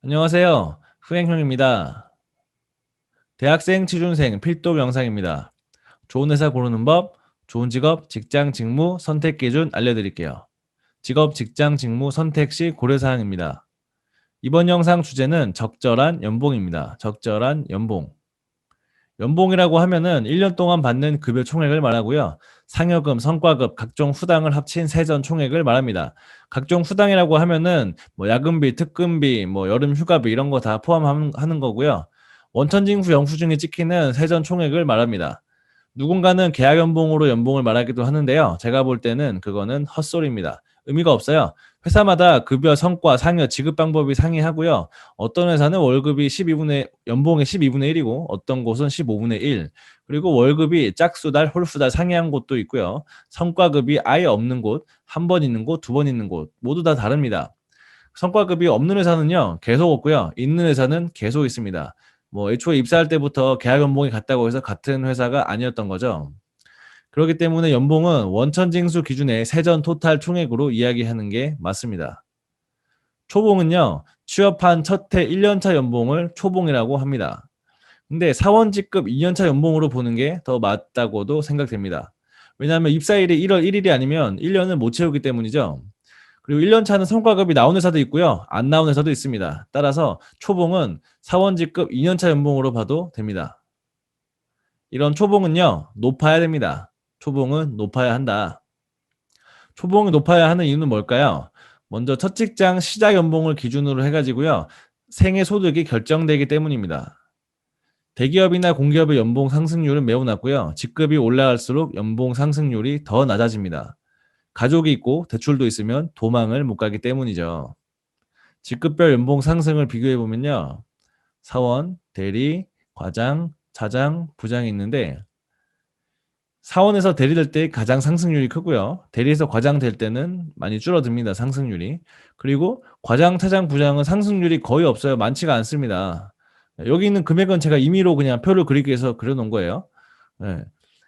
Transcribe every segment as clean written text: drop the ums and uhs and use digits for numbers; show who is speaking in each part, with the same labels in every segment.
Speaker 1: 안녕하세요. 후행형입니다. 대학생, 취준생 필독 영상입니다. 좋은 회사 고르는 법, 좋은 직업, 직장, 직무, 선택 기준 알려드릴게요. 직업, 직장, 직무 선택 시 고려사항입니다. 이번 영상 주제는 적절한 연봉입니다. 적절한 연봉. 연봉이라고 하면은 1년 동안 받는 급여 총액을 말하고요. 상여금, 성과급, 각종 후당을 합친 세전 총액을 말합니다. 각종 후당이라고 하면은 뭐 야근비, 특근비, 뭐 여름 휴가비 이런 거 다 포함하는 거고요. 원천징수 영수증에 찍히는 세전 총액을 말합니다. 누군가는 계약 연봉으로 연봉을 말하기도 하는데요. 제가 볼 때는 그거는 헛소리입니다. 의미가 없어요. 회사마다 급여, 성과, 상여, 지급 방법이 상이하고요. 어떤 회사는 월급이 12분의 연봉의 12분의 1이고 어떤 곳은 15분의 1. 그리고 월급이 짝수달, 홀수달 상이한 곳도 있고요. 성과급이 아예 없는 곳, 한 번 있는 곳, 두 번 있는 곳 모두 다 다릅니다. 성과급이 없는 회사는요. 계속 없고요. 있는 회사는 계속 있습니다. 뭐 애초에 입사할 때부터 계약 연봉이 같다고 해서 같은 회사가 아니었던 거죠. 그렇기 때문에 연봉은 원천징수 기준의 세전 토탈 총액으로 이야기하는 게 맞습니다. 초봉은요, 취업한 첫 해 1년차 연봉을 초봉이라고 합니다. 근데 사원직급 2년차 연봉으로 보는 게 더 맞다고도 생각됩니다. 왜냐하면 입사일이 1월 1일이 아니면 1년을 못 채우기 때문이죠. 그리고 1년차는 성과급이 나온 회사도 있고요. 안 나온 회사도 있습니다. 따라서 초봉은 사원직급 2년차 연봉으로 봐도 됩니다. 이런 초봉은요, 높아야 됩니다. 초봉은 높아야 한다. 초봉이 높아야 하는 이유는 뭘까요? 먼저 첫 직장 시작 연봉을 기준으로 해가지고요. 생애 소득이 결정되기 때문입니다. 대기업이나 공기업의 연봉 상승률은 매우 낮고요. 직급이 올라갈수록 연봉 상승률이 더 낮아집니다. 가족이 있고 대출도 있으면 도망을 못 가기 때문이죠. 직급별 연봉 상승을 비교해 보면요. 사원, 대리, 과장, 차장, 부장이 있는데 사원에서 대리 될 때 가장 상승률이 크고요. 대리에서 과장 될 때는 많이 줄어듭니다. 상승률이. 그리고 과장, 차장, 부장은 상승률이 거의 없어요. 많지가 않습니다. 여기 있는 금액은 제가 임의로 그냥 표를 그리기 위해서 그려놓은 거예요. 네.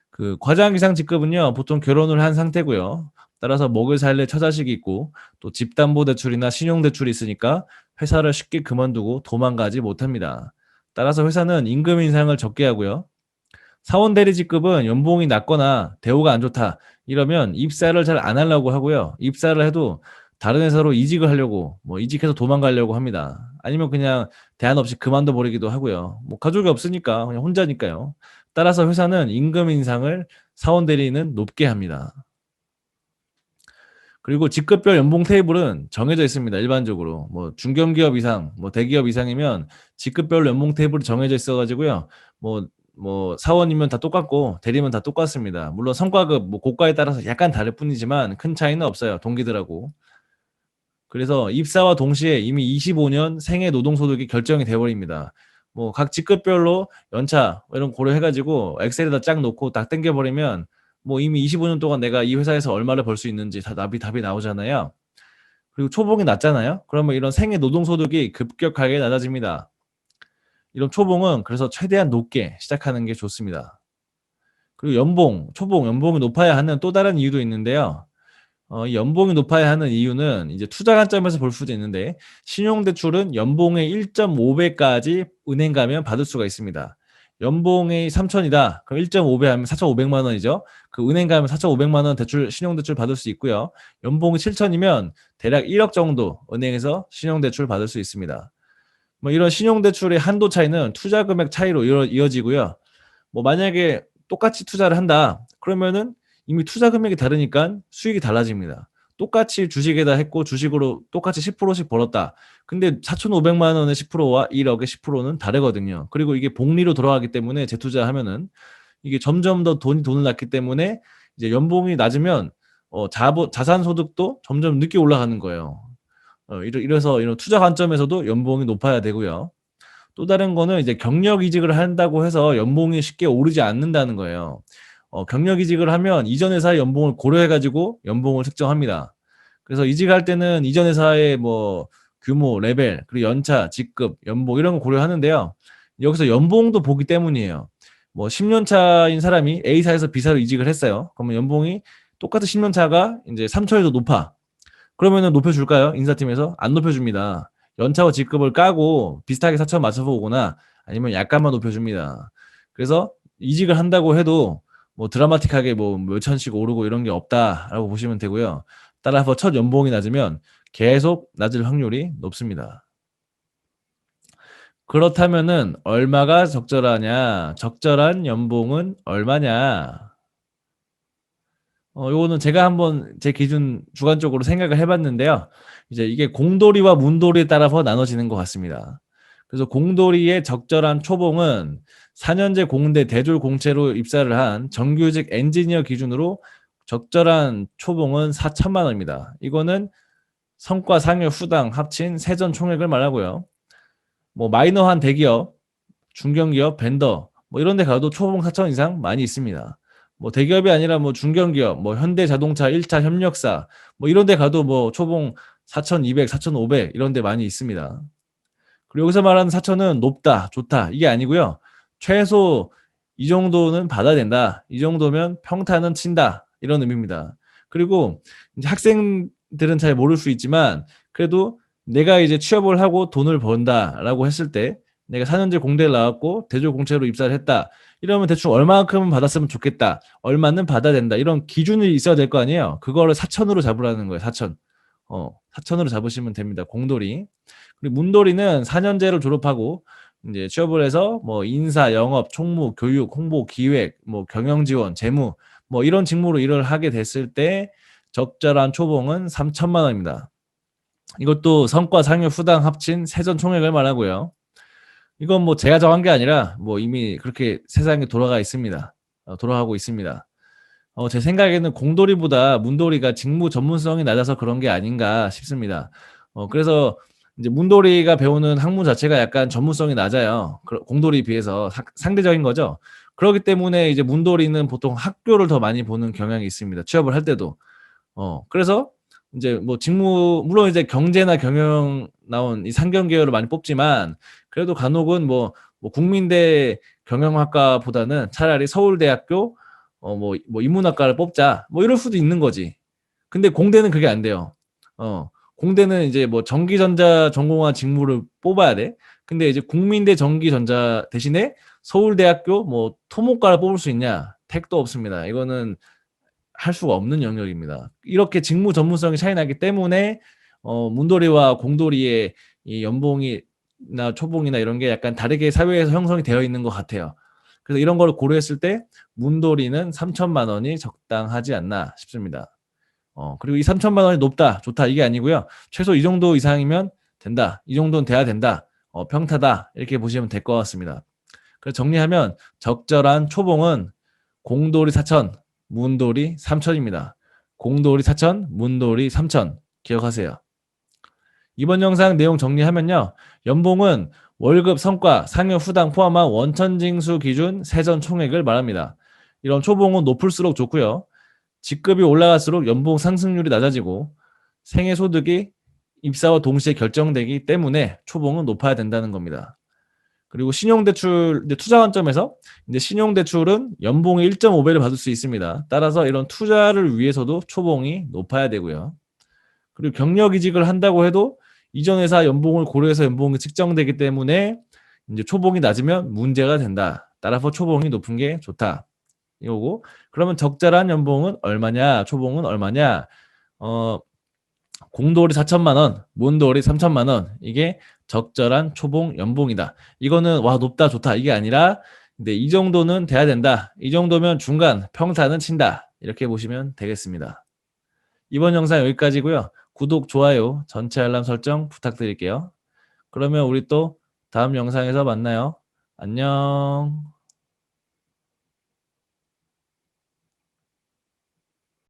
Speaker 1: 그 과장 이상 직급은요, 보통 결혼을 한 상태고요. 따라서 먹을 살릴 처자식이 있고 또 집담보대출이나 신용대출이 있으니까 회사를 쉽게 그만두고 도망가지 못합니다. 따라서 회사는 임금 인상을 적게 하고요. 사원 대리 직급은 연봉이 낮거나 대우가 안 좋다. 이러면 입사를 잘 안 하려고 하고요. 입사를 해도 다른 회사로 이직을 하려고 뭐 이직해서 도망가려고 합니다. 아니면 그냥 대안 없이 그만둬 버리기도 하고요. 뭐 가족이 없으니까 그냥 혼자니까요. 따라서 회사는 임금 인상을 사원 대리는 높게 합니다. 그리고 직급별 연봉 테이블은 정해져 있습니다. 일반적으로 뭐 중견기업 이상, 뭐 대기업 이상이면 직급별 연봉 테이블이 정해져 있어가지고요. 사원이면 다 똑같고 대리면 다 똑같습니다. 물론 성과급, 뭐 고과에 따라서 약간 다를 뿐이지만 큰 차이는 없어요. 동기들하고. 그래서 입사와 동시에 이미 25년 생애 노동소득이 결정이 돼버립니다. 뭐 각 직급별로 연차 이런 거 고려해가지고 엑셀에다 쫙 놓고 딱 땡겨버리면 뭐 이미 25년 동안 내가 이 회사에서 얼마를 벌 수 있는지 다 답이 나오잖아요. 그리고 초봉이 낮잖아요. 그러면 이런 생애 노동소득이 급격하게 낮아집니다. 이런 초봉은 그래서 최대한 높게 시작하는 게 좋습니다. 그리고 초봉, 연봉이 높아야 하는 또 다른 이유도 있는데요. 이 연봉이 높아야 하는 이유는 이제 투자 관점에서 볼 수도 있는데 신용대출은 연봉의 1.5배까지 은행 가면 받을 수가 있습니다. 연봉이 3천이다. 그럼 1.5배 하면 4,500만 원이죠. 그 은행 가면 4,500만 원 신용대출 받을 수 있고요. 연봉이 7천이면 대략 1억 정도 은행에서 신용대출 받을 수 있습니다. 뭐 이런 신용대출의 한도 차이는 투자 금액 차이로 이어지고요. 뭐 만약에 똑같이 투자를 한다. 그러면은 이미 투자 금액이 다르니까 수익이 달라집니다. 똑같이 주식에다 했고 주식으로 똑같이 10%씩 벌었다. 근데 4,500만 원의 10%와 1억의 10%는 다르거든요. 그리고 이게 복리로 돌아가기 때문에 재투자하면은 이게 점점 더 돈을 낳기 때문에 이제 연봉이 낮으면 자산 소득도 점점 늦게 올라가는 거예요. 이래서 이런 투자 관점에서도 연봉이 높아야 되고요. 또 다른 거는 이제 경력 이직을 한다고 해서 연봉이 쉽게 오르지 않는다는 거예요. 경력 이직을 하면 이전 회사의 연봉을 고려해가지고 연봉을 책정합니다. 그래서 이직할 때는 이전 회사의 뭐 규모, 레벨, 그리고 연차, 직급, 연봉 이런 거 고려하는데요. 여기서 연봉도 보기 때문이에요. 뭐 10년 차인 사람이 A사에서 B사로 이직을 했어요. 그러면 연봉이 똑같은 10년 차가 이제 3천이 더 높아. 그러면은 높여줄까요? 인사팀에서? 안 높여줍니다. 연차와 직급을 까고 비슷하게 4천 맞춰서 오거나 아니면 약간만 높여줍니다. 그래서 이직을 한다고 해도 뭐 드라마틱하게 뭐 몇천씩 오르고 이런 게 없다라고 보시면 되고요. 따라서 첫 연봉이 낮으면 계속 낮을 확률이 높습니다. 그렇다면은 얼마가 적절하냐? 적절한 연봉은 얼마냐? 요거는 제가 한번 제 기준 주관적으로 생각을 해봤는데요. 이제 이게 공돌이와 문돌이에 따라서 나눠지는 것 같습니다. 그래서 공돌이의 적절한 초봉은 4년제 공대 대졸 공채로 입사를 한 정규직 엔지니어 기준으로 적절한 초봉은 4천만 원입니다. 이거는 성과 상여 후당 합친 세전 총액을 말하고요. 뭐 마이너한 대기업, 중견기업, 벤더 뭐 이런 데 가도 초봉 4천 이상 많이 있습니다. 뭐 대기업이 아니라 뭐 중견기업, 뭐 현대자동차 1차 협력사 뭐 이런 데 가도 뭐 초봉 4,200, 4,500 이런 데 많이 있습니다. 그리고 여기서 말하는 4천은 높다, 좋다 이게 아니고요. 최소 이 정도는 받아야 된다. 이 정도면 평타는 친다. 이런 의미입니다. 그리고 이제 학생들은 잘 모를 수 있지만 그래도 내가 이제 취업을 하고 돈을 번다라고 했을 때 내가 4년제 공대를 나왔고 대졸 공채로 입사를 했다. 이러면 대충 얼마만큼은 받았으면 좋겠다. 얼마는 받아야 된다. 이런 기준이 있어야 될 거 아니에요. 그거를 4천으로 잡으라는 거예요. 4천. 4천으로 잡으시면 됩니다. 공돌이. 그리고 문돌이는 4년제를 졸업하고 이제 취업을 해서 뭐 인사, 영업, 총무, 교육, 홍보, 기획, 뭐 경영 지원, 재무 뭐 이런 직무로 일을 하게 됐을 때 적절한 초봉은 3천만 원입니다. 이것도 성과 상여 후당 합친 세전 총액을 말하고요. 이건 뭐 제가 정한 게 아니라 뭐 이미 그렇게 세상에 돌아가 있습니다. 돌아가고 있습니다. 제 생각에는 공돌이보다 문돌이가 직무 전문성이 낮아서 그런 게 아닌가 싶습니다. 그래서 이제 문돌이가 배우는 학문 자체가 약간 전문성이 낮아요. 공돌이에 비해서 상대적인 거죠. 그렇기 때문에 이제 문돌이는 보통 학교를 더 많이 보는 경향이 있습니다. 취업을 할 때도. 그래서 이제 뭐 직무 물론 이제 경제나 경영 나온 이 상경 계열을 많이 뽑지만 그래도 간혹은 뭐 국민대 경영학과보다는 차라리 서울대학교 뭐 인문학과를 뽑자 뭐 이럴 수도 있는 거지. 근데 공대는 그게 안 돼요. 공대는 이제 뭐 전기전자 전공한 직무를 뽑아야 돼. 근데 이제 국민대 전기전자 대신에 서울대학교 뭐 토목과를 뽑을 수 있냐? 택도 없습니다. 이거는 할 수가 없는 영역입니다. 이렇게 직무 전문성이 차이 나기 때문에 문돌이와 공돌이의 이 연봉이나 초봉이나 이런 게 약간 다르게 사회에서 형성이 되어 있는 것 같아요. 그래서 이런 걸 고려했을 때 문돌이는 3천만 원이 적당하지 않나 싶습니다. 그리고 이 3천만 원이 높다, 좋다 이게 아니고요. 최소 이 정도 이상이면 된다. 이 정도는 돼야 된다. 평타다. 이렇게 보시면 될 것 같습니다. 그래서 정리하면 적절한 초봉은 공돌이 4천, 문돌이 3천입니다. 공돌이 4천, 문돌이 3천. 기억하세요. 이번 영상 내용 정리하면요. 연봉은 월급, 성과, 상여, 후당 포함한 원천징수 기준 세전 총액을 말합니다. 이런 초봉은 높을수록 좋고요. 직급이 올라갈수록 연봉 상승률이 낮아지고 생애 소득이 입사와 동시에 결정되기 때문에 초봉은 높아야 된다는 겁니다. 그리고 신용대출, 이제 투자 관점에서 이제 신용대출은 연봉이 1.5배를 받을 수 있습니다. 따라서 이런 투자를 위해서도 초봉이 높아야 되고요. 그리고 경력 이직을 한다고 해도 이전 회사 연봉을 고려해서 연봉이 측정되기 때문에 이제 초봉이 낮으면 문제가 된다. 따라서 초봉이 높은 게 좋다. 이거고. 그러면 적절한 연봉은 얼마냐? 초봉은 얼마냐? 공돌이 4천만 원, 문돌이 3천만 원. 이게 적절한 초봉 연봉이다. 이거는 와 높다 좋다 이게 아니라 근데 이 정도는 돼야 된다. 이 정도면 중간 평타는 친다. 이렇게 보시면 되겠습니다. 이번 영상 여기까지고요. 구독, 좋아요, 전체 알람 설정 부탁드릴게요. 그러면 우리 또 다음 영상에서 만나요. 안녕.